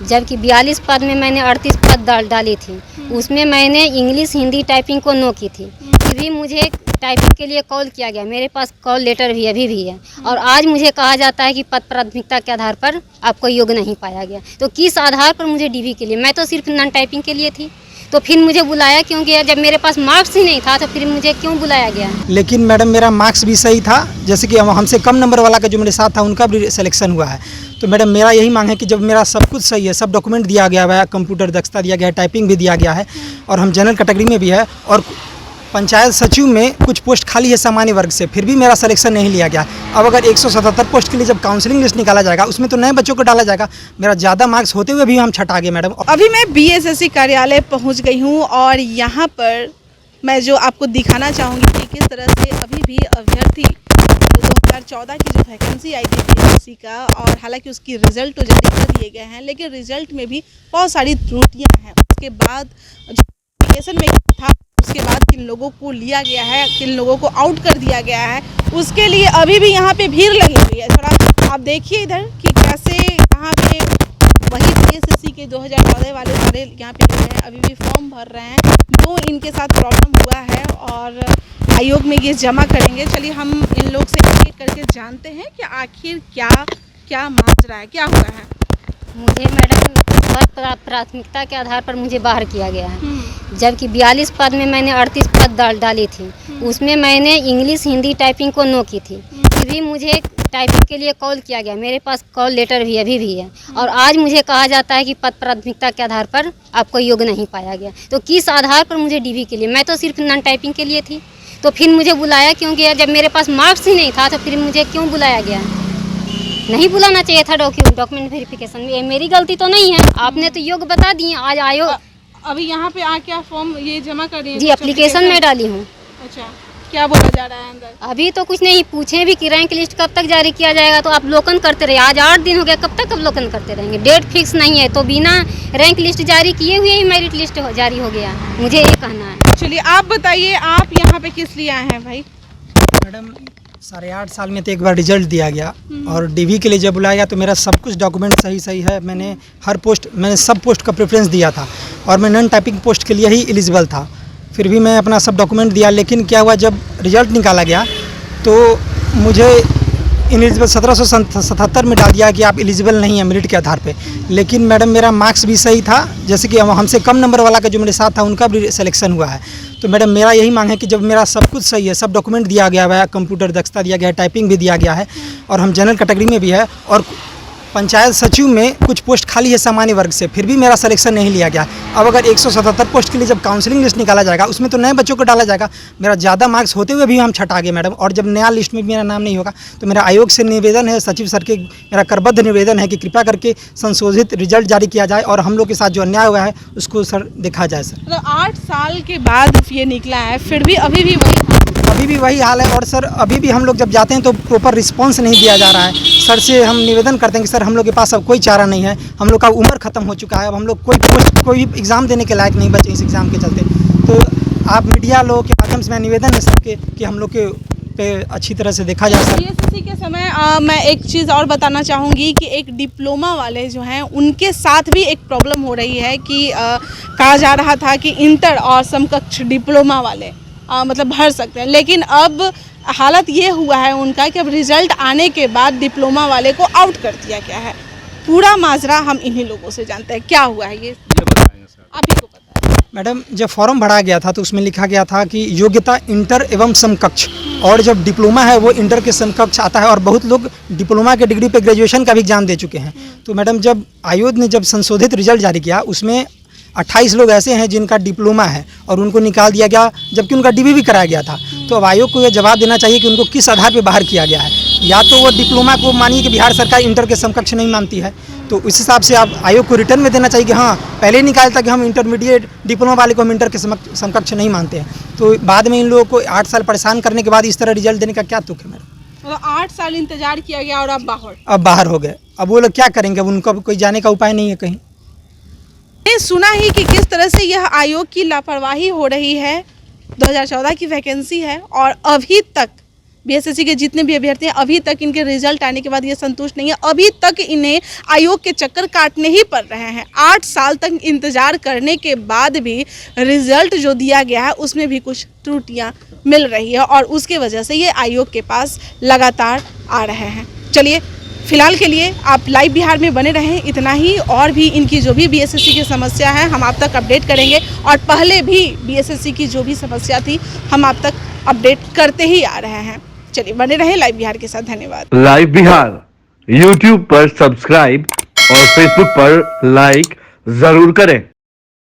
जबकि 42 पद में मैंने 38 पद डाली थी। उसमें मैंने इंग्लिश हिंदी टाइपिंग को नो की थी, फिर भी मुझे टाइपिंग के लिए कॉल किया गया। मेरे पास कॉल लेटर भी अभी भी है, और आज मुझे कहा जाता है कि पद प्राथमिकता के आधार पर आपको योग्य नहीं पाया गया। तो किस आधार पर मुझे डीवी के लिए? मैं तो सिर्फ नॉन टाइपिंग के लिए थी, तो फिर मुझे बुलाया क्यों गया? जब मेरे पास मार्क्स ही नहीं था तो फिर मुझे क्यों बुलाया गया? लेकिन मैडम मेरा मार्क्स भी सही था, जैसे कि हमसे कम नंबर वाला का जो मेरे साथ था उनका भी सिलेक्शन हुआ है। तो मैडम मेरा यही मांग है कि जब मेरा सब कुछ सही है, सब डॉक्यूमेंट दिया गया है, कंप्यूटर दक्षता दिया गया है, टाइपिंग भी दिया गया है, और हम जनरल कैटेगरी में भी है, और पंचायत सचिव में कुछ पोस्ट खाली है सामान्य वर्ग से, फिर भी मेरा सिलेक्शन नहीं लिया गया। अब अगर 177 पोस्ट के लिए जब काउंसलिंग लिस्ट निकाला जाएगा उसमें तो नए बच्चों को डाला जाएगा। मेरा ज़्यादा मार्क्स होते हुए भी हम छटा गए मैडम। अभी मैं बीएसएससी कार्यालय पहुंच गई हूं, और यहाँ पर मैं जो आपको दिखाना चाहूँगी कि किस तरह से अभी भी अभ्यर्थी 2014 की जो वैकेंसी आई थी बीएसएससी का, और हालांकि उसकी रिज़ल्ट तो जारी कर दिए गए हैं, लेकिन रिज़ल्ट में भी बहुत सारी त्रुटियाँ हैं। उसके बाद जो एप्लीकेशन में था, उसके बाद किन लोगों को लिया गया है, किन लोगों को आउट कर दिया गया है, उसके लिए अभी भी यहाँ पे भीड़ लगी हुई है। थोड़ा आप देखिए इधर कि कैसे यहाँ पे वही बीएसएससी के 2014 वाले सारे यहाँ पे लोग हैं, अभी भी फॉर्म भर रहे हैं। जो इनके साथ प्रॉब्लम हुआ है और आयोग में ये जमा करेंगे। चलिए हम इन लोग से एक एक करके जानते हैं कि आखिर क्या माजरा है, क्या हुआ है। मुझे मैडम पद प्राथमिकता के आधार पर मुझे बाहर किया गया है, जबकि 42 पद में मैंने 38 पद डाली थी। उसमें मैंने इंग्लिश हिंदी टाइपिंग को नो की थी, फिर भी मुझे टाइपिंग के लिए कॉल किया गया। मेरे पास कॉल लेटर भी अभी भी है, और आज मुझे कहा जाता है कि पद प्राथमिकता के आधार पर आपको योग्य नहीं पाया गया। तो किस आधार पर मुझे डीवी के लिए? मैं तो सिर्फ नॉन टाइपिंग के लिए थी, तो फिर मुझे बुलाया क्यों गया? जब मेरे पास मार्क्स ही नहीं था तो फिर मुझे क्यों बुलाया गया? नहीं बुलाना चाहिए था। डॉक्यूमेंट वेरिफिकेशन में मेरी गलती तो नहीं है, आपने तो योग्य बता दिए। आज आयोग अभी यहाँ पे आके आप फॉर्म ये जमा कर रही हैं? जी, एप्लीकेशन में डाली हूँ। अच्छा, क्या बोला जा रहा है अंदर? अभी तो कुछ नहीं, पूछे भी कि रैंक लिस्ट कब तक जारी किया जाएगा, तो अवलोकन करते रहे। आज 8 दिन हो गया, कब तक अवलोकन करते रहेंगे? डेट फिक्स नहीं है, तो बिना रैंक लिस्ट जारी किए हुए ही मेरिट लिस्ट जारी हो गया। मुझे ये कहना है। चलिए आप बताइए, आप यहाँ पे किस लिए आए हैं भाई? मैडम 8.5 साल में तो एक बार रिजल्ट दिया गया, और डीवी के लिए जब बुलाया गया तो मेरा सब कुछ डॉक्यूमेंट सही है। मैंने सब पोस्ट का प्रेफरेंस दिया था, और मैं नॉन टाइपिंग पोस्ट के लिए ही एलिजिबल था। फिर भी मैं अपना सब डॉक्यूमेंट दिया, लेकिन क्या हुआ, जब रिजल्ट निकाला गया तो मुझे इनएलिजिबल 1777 में डाल दिया कि आप एलिजिबल नहीं हैं मेरिट के आधार पे। लेकिन मैडम मेरा मार्क्स भी सही था, जैसे कि हमसे कम नंबर वाला का जो मेरे साथ था उनका भी सिलेक्शन हुआ है। तो मैडम मेरा यही मांग है कि जब मेरा सब कुछ सही है, सब डॉक्यूमेंट दिया गया है, कंप्यूटर दक्षता दिया गया है, टाइपिंग भी दिया गया है, और हम जनरल कैटेगरी में भी है, और पंचायत सचिव में कुछ पोस्ट खाली है सामान्य वर्ग से, फिर भी मेरा सिलेक्शन नहीं लिया गया। अब अगर 177 पोस्ट के लिए जब काउंसलिंग लिस्ट निकाला जाएगा उसमें तो नए बच्चों को डाला जाएगा। मेरा ज़्यादा मार्क्स होते हुए भी हम छटा गए मैडम, और जब नया लिस्ट में मेरा नाम नहीं होगा तो मेरा आयोग से निवेदन है, सचिव सर के मेरा करबद्ध निवेदन है कि कृपया करके संशोधित रिजल्ट जारी किया जाए, और हम लोग के साथ जो अन्याय हुआ है उसको सर देखा जाए। सर मतलब 8 साल के बाद ये निकला है, फिर भी अभी भी वही हाल है। और सर अभी भी हम लोग जब जाते हैं तो प्रॉपर रिस्पांस नहीं दिया जा रहा है। सर से हम निवेदन करते हैं कि सर हम लोग के पास अब कोई चारा नहीं है, हम लोग का उम्र खत्म हो चुका है, अब हम लोग कोई एग्ज़ाम देने के लायक नहीं बचे इस एग्ज़ाम के चलते। तो आप मीडिया लोगों के माध्यम से मैं निवेदन है सबके कि हम लोग के पे अच्छी तरह से देखा जाए। सर बीएसएससी के समय मैं एक चीज़ और बताना चाहूँगी कि एक डिप्लोमा वाले जो हैं उनके साथ भी एक प्रॉब्लम हो रही है कि कहा जा रहा था कि इंटर और समकक्ष डिप्लोमा वाले मतलब भर सकते हैं, लेकिन अब हालत ये हुआ है उनका कि अब रिजल्ट आने के बाद डिप्लोमा वाले को आउट कर दिया गया है। पूरा माजरा हम इन्हीं लोगों से जानते हैं, क्या हुआ है ये आप ही को पता है। मैडम जब फॉर्म भरा गया था तो उसमें लिखा गया था कि योग्यता इंटर एवं समकक्ष, और जब डिप्लोमा है वो इंटर के समकक्ष आता है, और बहुत लोग डिप्लोमा के डिग्री पे ग्रेजुएशन का भी एग्जाम दे चुके हैं। तो मैडम जब आयोग ने जब संशोधित रिजल्ट जारी किया उसमें 28 लोग ऐसे हैं जिनका डिप्लोमा है और उनको निकाल दिया गया, जबकि उनका डीवी भी कराया गया था। तो अब आयोग को यह जवाब देना चाहिए कि उनको किस आधार पर बाहर किया गया है। या तो वो डिप्लोमा को मानिए कि बिहार सरकार इंटर के समकक्ष नहीं मानती है, तो उस हिसाब से आप आयोग को रिटर्न में देना चाहिए कि हाँ पहले ही निकालता कि हम इंटरमीडिएट डिप्लोमा वाले को हम इंटर के समकक्ष नहीं मानते हैं। तो बाद में इन लोगों को 8 साल परेशान करने के बाद इस तरह रिजल्ट देने का क्या तुक है मैडम? मतलब 8 साल इंतजार किया गया और अब बाहर हो गए। अब वो लोग क्या करेंगे? अब उनका कोई जाने का उपाय नहीं है कहीं। सुना ही कि किस तरह से यह आयोग की लापरवाही हो रही है। 2014 की वैकेंसी है और अभी तक बीएसएससी के जितने भी अभ्यर्थी हैं अभी तक इनके रिजल्ट आने के बाद ये संतुष्ट नहीं है। अभी तक इन्हें आयोग के चक्कर काटने ही पड़ रहे हैं। 8 साल तक इंतजार करने के बाद भी रिजल्ट जो दिया गया है उसमें भी कुछ त्रुटियां मिल रही है और उसके वजह से ये आयोग के पास लगातार आ रहे हैं। चलिए फिलहाल के लिए आप लाइव बिहार में बने रहें, इतना ही। और भी इनकी जो भी बीएसएससी की समस्या है हम आप तक अपडेट करेंगे और पहले भी बीएसएससी की जो भी समस्या थी हम आप तक अपडेट करते ही आ रहे हैं। चलिए बने रहें लाइव बिहार के साथ। धन्यवाद। लाइव बिहार यूट्यूब पर सब्सक्राइब और फेसबुक पर लाइक जरूर करें।